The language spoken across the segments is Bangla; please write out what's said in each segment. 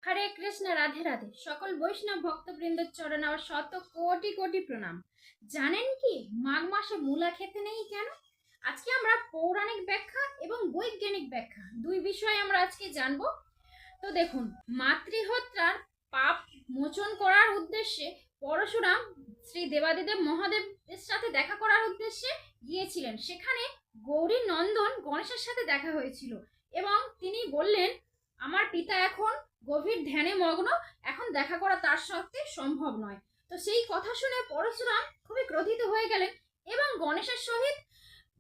হরে কৃষ্ণ, রাধে রাধে। সকল বৈষ্ণব ভক্তবৃন্দের চরণে আমার শত কোটি কোটি প্রণাম। জানেন কি মাঘ মাসে মূলা খেতে নেই কেন? আজকে আমরা পৌরাণিক ব্যাখ্যা এবং বৈজ্ঞানিক ব্যাখ্যা দুই বিষয়ে আমরা আজকে জানবো। তো দেখুন, মাতৃহত্যার পাপ মোচন করার উদ্দেশ্যে পরশুরাম শ্রী দেবাদিদেব মহাদেবের সাথে দেখা করার উদ্দেশ্যে গিয়েছিলেন। সেখানে গৌরী নন্দন গণেশের সাথে দেখা হয়েছিল এবং তিনি বললেন, আমার পিতা এখন গভীর ধ্যানে মগ্ন, এখন দেখা করা তার সত্ত্বে সম্ভব নয়। তো সেই কথা শুনে পরশুরাম খুবই ক্রোধিত হয়ে গেলেন এবং গণেশের সহিত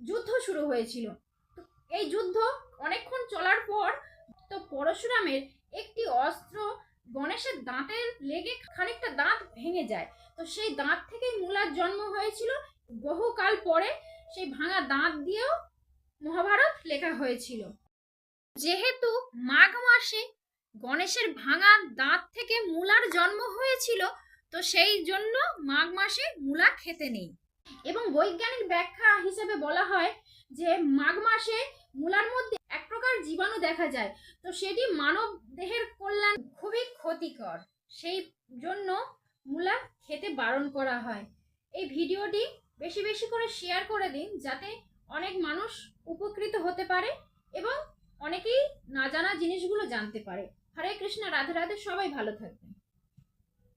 যুদ্ধ শুরু হয়েছিল। তো এই যুদ্ধ অনেকক্ষণ চলার পর তো পরশুরামের একটি অস্ত্র গণেশের দাঁতে লেগে খানিকটা দাঁত ভেঙে যায়। তো সেই দাঁত থেকেই মূলার জন্ম হয়েছিল। বহুকাল পরে সেই ভাঙা দাঁত দিয়েও মহাভারত লেখা হয়েছিল। যেহেতু মাঘ মাসে গণেশের ভাঙা দাঁত থেকে মূলার জন্ম হয়েছিল, তো সেই জন্য মাঘ মাসে মূলা খেতে নেই। এবং বৈজ্ঞানিক ব্যাখ্যা হিসেবে বলা হয় যে মাঘ মাসে মূলার মধ্যে এক প্রকার জীবাণু দেখা যায়, তো সেটি মানব দেহের কল্যাণ খুবই ক্ষতিকর, সেই জন্য মূলা খেতে বারণ করা হয়। এই ভিডিওটি বেশি বেশি করে শেয়ার করে দিন, যাতে অনেক মানুষ উপকৃত হতে পারে এবং অনেকেই না জানা জিনিসগুলো জানতে পারে। হরে কৃষ্ণ, রাধে রাধে। সবাই ভালো থাকবে।